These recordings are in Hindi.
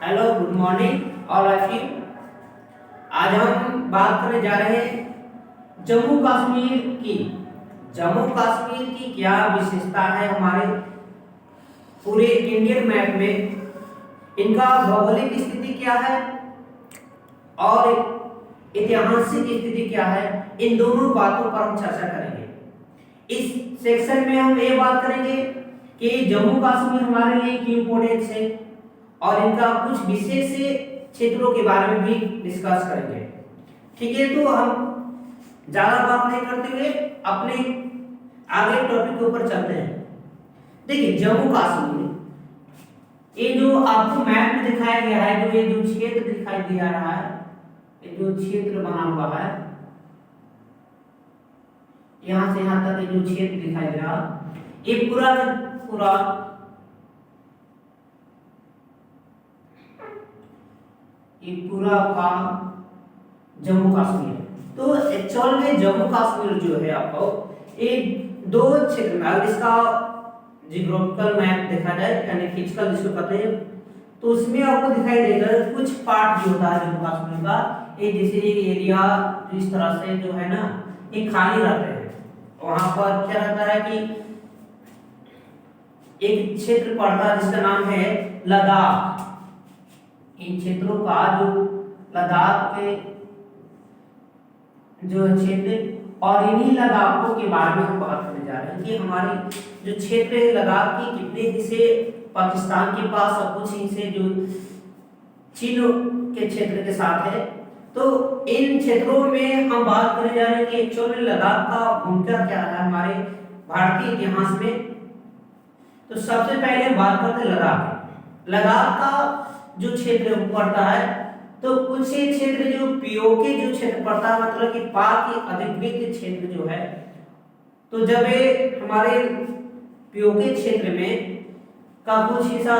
Hello, good morning all of you. आज हम बात करने जा रहे हैं जम्मू कश्मीर की। जम्मू कश्मीर की क्या विशेषता है हमारे पूरे इंडियन मैप में, इनका भौगोलिक स्थिति क्या है और ऐतिहासिक स्थिति क्या है, इन दोनों बातों पर हम चर्चा करेंगे। इस सेक्शन में हम ये बात करेंगे कि जम्मू कश्मीर हमारे लिए क्यों इम्पोर्टेंट है और इनका कुछ विशेष क्षेत्रों के बारे में भी डिस्कस करेंगे। ठीक है, तो हम ज्यादा बात नहीं करते हुए अपने आगे टॉपिक के ऊपर चलते हैं। देखिए, जम्मू कश्मीर, ये जो आपको मैप में दिखाया गया है, जो ये जो क्षेत्र दिखाई दे रहा है, ये जो क्षेत्र बना हुआ है, यहां से यहां तक ये जो क्षेत्र दिखाई दे रहा है, ये पूरा पूरा ये पूरा का जम्मू कश्मीर है। तो एक्चुअल में जम्मू कश्मीर जो है आपको ये दो क्षेत्र में, अगर इसका जियोग्राफिकल मैप देखा जाए यानी फिजिकल जिसको कहते हैं, तो उसमें आपको दिखाई देगा कुछ पार्ट जो होता है जम्मू कश्मीर का, ये जैसे एरिया इस तरह से जो है ना, ये खाली रहते हैं। वहां पर क्या रहता है कि एक क्षेत्र पड़ता है जिसका नाम है लद्दाख। इन क्षेत्रों का जो लद्दाख के जो क्षेत्र, और इन्हीं लद्दाखों के बारे में हम बात करने जा रहे हैं कि हमारी जो क्षेत्र है लद्दाख की, कितने हिस्से पाकिस्तान के पास और कुछ हिस्से जो चीन के क्षेत्र के साथ है। तो इन क्षेत्रों में हम बात करने जा रहे हैं कि एक्चुअल में लद्दाख का भूमिका क्या है हमारे भारतीय इतिहास में। तो सबसे पहले हम बात करते हैं लद्दाख। लद्दाख का जो क्षेत्र पड़ता है, तो कुछ क्षेत्र जो पीओके जो क्षेत्र पड़ता है, मतलब कि पाक के अधिकृत क्षेत्र जो है, तो जब ये हमारे पीओके क्षेत्र में का कुछ हिस्सा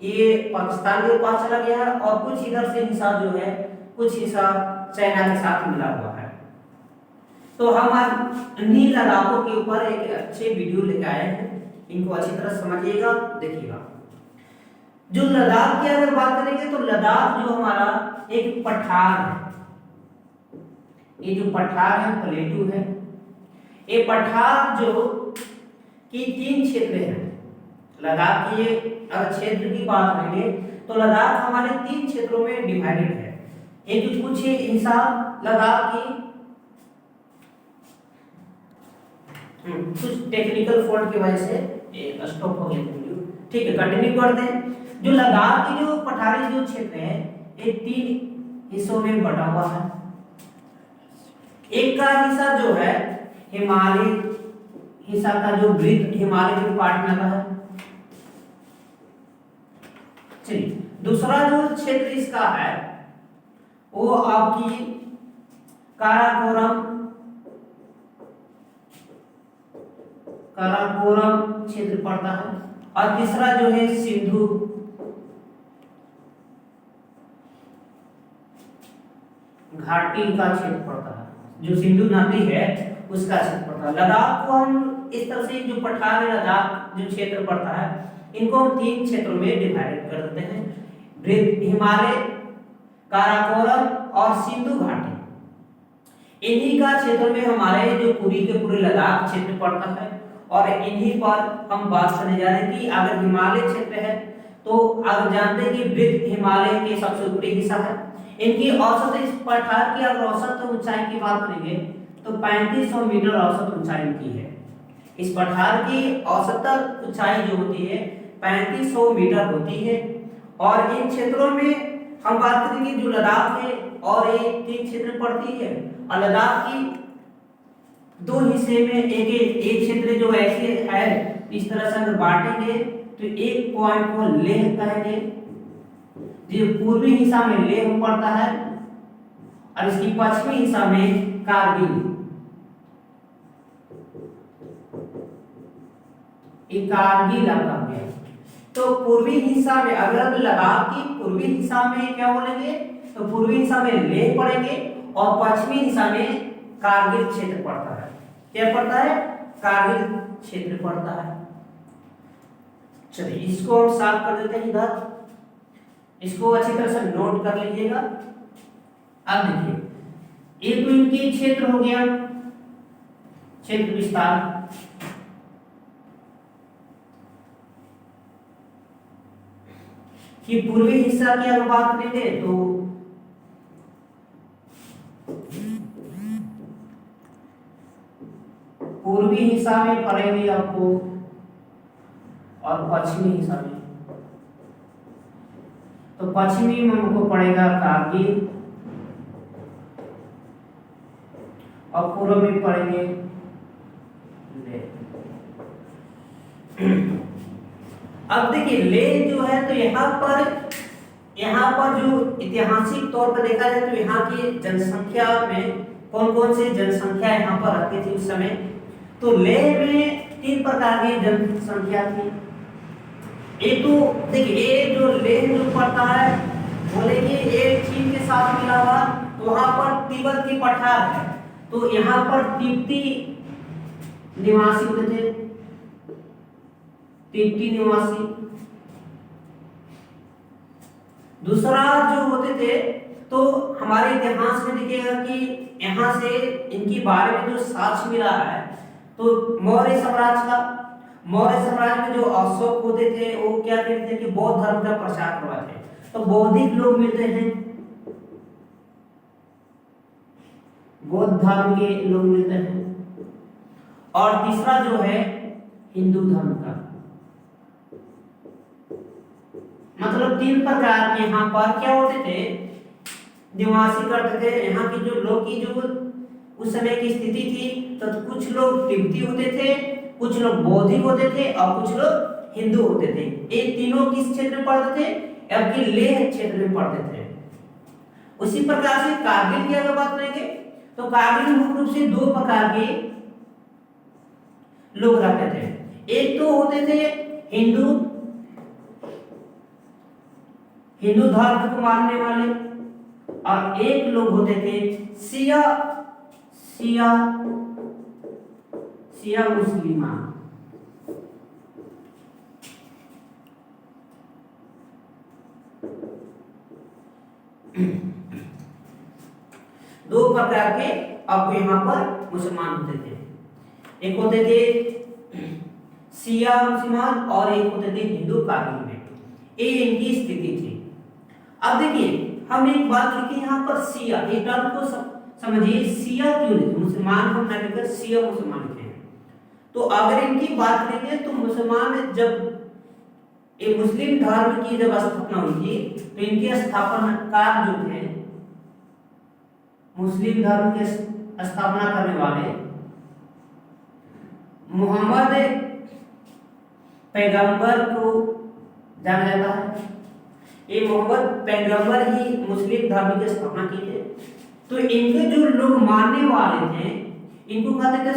ये पाकिस्तान के पास चला गया है और कुछ इधर से हिस्सा जो है, कुछ हिस्सा चाइना के साथ मिला हुआ है। तो हम आज इन्हीं लद्दाखों के ऊपर एक अच्छे वीडियो लेकर आए हैं, इनको अच्छी तरह समझिएगा, देखिएगा। जो लद्दाख की अगर बात करेंगे तो लद्दाख जो हमारा एक पठार है, ये जो पठार है प्लेटू है, ये पठार जो की तीन क्षेत्र हैं। लद्दाख की अगर क्षेत्र की बात करेंगे तो लद्दाख हमारे तीन क्षेत्रों में डिवाइडेड है। एक कुछ हिस्सा लद्दाख की कुछ टेक्निकल फॉल्ट की वजह से स्टॉप हो गया। ठीक है, कंटिन्यू करते हैं। जो लद्दाख की जो पठारी जो क्षेत्र है, ये तीन हिस्सों में बटा हुआ है। एक का हिस्सा जो है हिमालय हिस्सा का, जो वृत्त हिमालय के पार्ट में आता है। चलिए, दूसरा जो क्षेत्र इसका है वो आपकी काराकोरम क्षेत्र पड़ता है, और तीसरा जो है सिंधु घाटी का क्षेत्र पड़ता है, जो सिंधु नदी है उसका क्षेत्र पड़ता है। लद्दाख को हम इस तरह से, जो पठार है लद्दाख जो क्षेत्र पड़ता है, इनको हम तीन क्षेत्रों में डिवाइड कर देते हैं, वृत्त हिमालय, काराकोरम और सिंधु घाटी। इन्हीं का क्षेत्र में हमारे जो पूरी के पूरे लद्दाख क्षेत्र पड़ता है, और इन्हीं पर हम बात करने जा रहे हैं कि अगर हिमालय क्षेत्र है तो आप जानते हैं कि वृत्त हिमालय के सबसे ऊपरी हिस्सा है। इनकी औसत, इस पठार की अगर औसत ऊंचाई की बात करेंगे तो 3500 मीटर औसत ऊंचाई की है। इस पठार की औसत ऊंचाई जो होती है 3500 मीटर होती है। और इन क्षेत्रों में हम बात करेंगे जो लद्दाख है, और ये तीन क्षेत्र पड़ती है, और लद्दाख की दो हिस्से में एक क्षेत्र जो ऐसे है, इस तरह से अगर बांटेंगे तो एक पॉइंट को लेह कहेंगे, जो पूर्वी हिस्सा में लेह पड़ता है, और इसकी पश्चिमी हिस्सा में कारगिल। एक कारगिल आपका गया। तो पूर्वी हिस्सा में, अगर लद्दाख की पूर्वी हिस्सा में क्या बोलेंगे, तो पूर्वी हिस्सा में लेह पड़ेंगे, और पश्चिमी हिस्सा में कारगिल क्षेत्र पड़ता है। क्या पड़ता है? कारगिल क्षेत्र पड़ता है। चलिए, इसको हम साफ कर देते हैं इधर। इसको अच्छी तरह से नोट कर लीजिएगा। अब देखिए, ये तो इनके क्षेत्र हो गया, क्षेत्र विस्तार। कि पूर्वी हिस्सा की अगर बात करेंगे तो पूर्वी हिस्सा में पड़ेंगे आपको और पश्चिमी हिस्सा में। तो पश्चिमी में हमको पड़ेगा कारगिल और पूर्व में पड़ेंगे लेह। अब देखिए लेह जो है तो यहाँ पर जो ऐतिहासिक तौर पर देखा जाए तो यहाँ की जनसंख्या में कौन कौन से जनसंख्या यहाँ पर रहती थी उस समय। तो लेह में 3 प्रकार की जनसंख्या थी। एक तो देखिए ये जो लेह जो पड़ता है बोले कि ये चीन के साथ मिला हुआ, तो वहाँ पर तिब्बत की पठार है, तो यहाँ पर तिब्बती निवासी होते थे, तिब्बती निवासी। दूसरा जो होते थे तो हमारे इतिहास में देखिएगा कि यहाँ से इनके बारे में जो साक्ष्य मिला है तो मौर्य साम्राज्य में जो अशोक होते थे वो क्या कहते थे कि बौद्ध धर्म का प्रचार करवाते थे, तो बौद्धिक लोग मिलते हैं, बौद्ध धर्म के लोग मिलते हैं। और तीसरा जो है हिंदू धर्म का, मतलब 3 प्रकार के यहाँ पर क्या होते थे निवासी करते थे। यहाँ की जो लोग की जो उस समय की स्थिति थी तो कुछ लोग तिब्बती होते थे, कुछ लोग बौद्धिक होते थे और कुछ लोग हिंदू होते थे। ये तीनों किस क्षेत्र में पड़ते थे, आपके लेह क्षेत्र में पड़ते थे। उसी प्रकार से कारगिल की अगर बात करेंगे तो कारगिल मुख्य रूप से 2 प्रकार के लोग रहते थे। एक तो होते थे हिंदू धर्म को मानने वाले, और एक लोग होते थे शिया मुस्लिमान। दो प्रकार के आपको यहाँ पर मुसलमान होते थे, एक होते थे शिया मुसलमान और एक होते थे हिंदू कारगिल में। ये इनकी स्थिति थी। अब देखिए हम एक बात लिखे यहाँ पर शिया, एक टर्म को समझिए, शिया क्यों लिखे, मुसलमान को ना लिखकर शिया मुसलमान लिखे हैं। तो अगर इनकी बात करेंगे तो मुसलमान जब ये मुस्लिम धर्म की जब स्थापना हुई थी तो इनके स्थापनाकार जो थे मुस्लिम धर्म के स्थापना करने वाले मोहम्मद पैगंबर को जाना जाता है। ये मोहम्मद पैगंबर ही मुस्लिम धर्म की स्थापना की थे। तो इनके जो लोग मानने वाले थे इनको कहते थे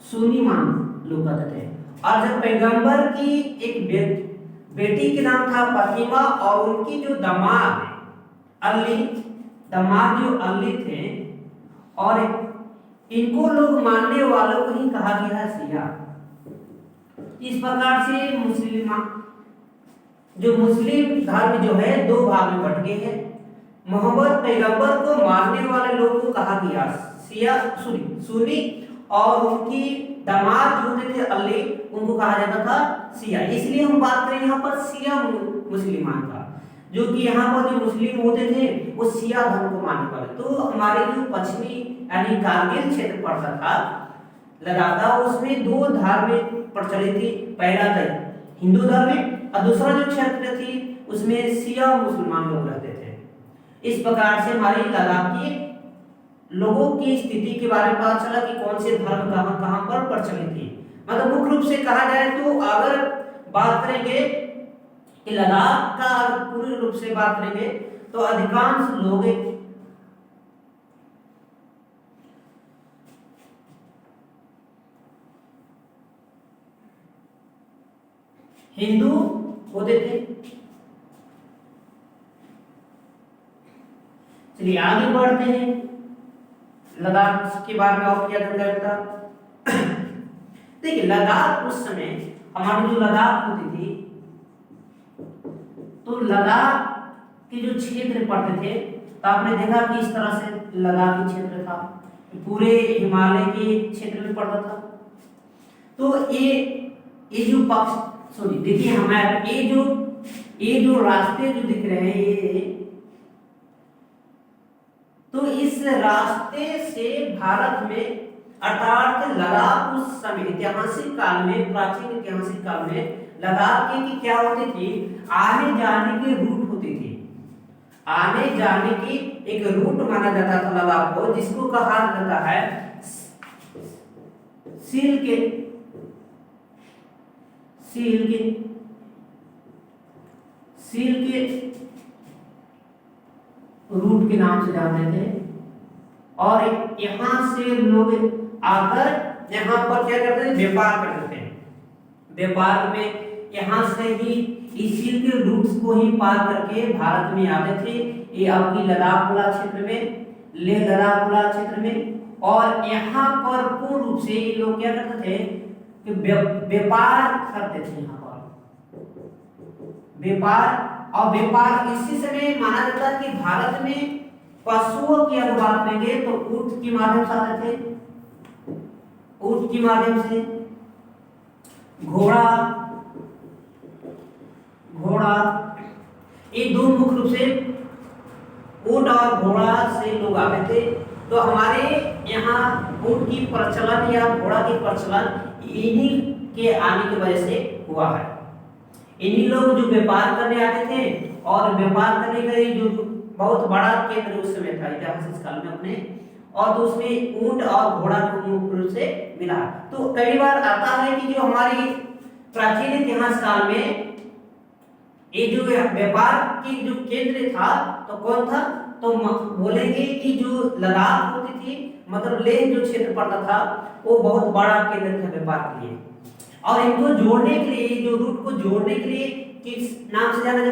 सुन्नी मान लोग कहते थे। और जब पैगंबर की एक बेटी के नाम था फातिमा और उनकी जो दामाद जो अली थे, और इनको लोग मानने वालों को ही कहा गया है शिया। इस प्रकार से मुस्लिम धर्म जो है 2 भाग में बट गए हैं। मोहम्मद पैगंबर को मानने वाले लोगों को कहा गया शिया सुन्नी, और उनकी दामाद जो होते थे अली उनको कहा जाता था शिया। इसलिए हम बात करें यहाँ पर शिया मुसलमान का, जो कि यहाँ पर जो मुस्लिम होते थे वो शिया धर्म को मानने वाले। तो हमारे जो पश्चिमी यानी कारगिल क्षेत्र पड़ता था लद्दाख था, उसमें 2 धर्म प्रचलित थी। पहला था हिंदू धर्म और दूसरा जो क्षेत्र थी उसमें शिया मुसलमान लोग रहते थे। इस प्रकार से हमारी लद्दाख की लोगों की स्थिति के बारे में पता चला कि कौन से धर्म कहां पर प्रचलित थी। मतलब मुख्य रूप से कहा जाए तो अगर बात करेंगे कि लद्दाख का पूर्ण रूप से बात करेंगे तो अधिकांश लोग हिंदू होते थे। चलिए आगे बढ़ते हैं, लद्दाख के बारे में और क्या जानकारी था। देखिए लद्दाख उस समय हमारी जो लद्दाख होती थी, तो लद्दाख के जो क्षेत्र पड़ते थे, तो आपने देखा कि इस तरह से लद्दाखी क्षेत्र था, पूरे हिमालय के क्षेत्र में पड़ता था। तो ये जो पक्ष सॉरी देखिए हमारे ये जो रास्ते जो दिख रहे हैं ये, तो इस रास्ते से भारत में अर्थात लद्दाख उस समय ऐतिहासिक काल में, प्राचीन ऐतिहासिक काल में लद्दाख की क्या होती थी, आने जाने के रूट होती थी। आने जाने की एक रूट माना जाता था लद्दाख को, जिसको कहा जाता है सील के रूट के नाम से जानते थे। और यहां से लोग आकर यहाँ पर क्या करते थे, व्यापार करते थे। व्यापार में यहाँ से ही इस सील के रूट्स को ही पार करके भारत में आते थे। ये आपकी लद्दाख वाला क्षेत्र में, लेह लद्दाख वाला क्षेत्र में, और यहाँ पर पूर्ण रूप से ये लोग क्या करते थे कि व्यापार करते थे। यहाँ पर व्यापार, और व्यापार इसी समय माना जाता है कि भारत में पशुओं की अगर बात करेंगे तो ऊंट के माध्यम से आते थे, ऊंट के माध्यम से, घोड़ा, ये दो मुख्य रूप से ऊंट और घोड़ा से लोग आते थे। तो हमारे यहाँ ऊंट की प्रचलन या घोड़ा की प्रचलन इन्हीं के आने की वजह से हुआ है। इन्हीं लोग जो व्यापार करने आते थे, और व्यापार करने का जो बहुत बड़ा केंद्र उस समय था ऐतिहासिक काल में अपने, और तो उसमें ऊंट और घोड़ा को मुख्य रूप से मिला। तो कई बार आता है कि जो हमारी प्राचीन इतिहास काल में ये जो व्यापार की जो केंद्र था तो कौन था, तो बोलेंगे कि जो लद्दाख होती थी, मतलब लेह जो क्षेत्र पड़ता था, वो बहुत बड़ा केंद्र था व्यापार के लिए। और इनको जोड़ने के लिए, जो रूट को जोड़ने के लिए किस नाम से जाना जाता है,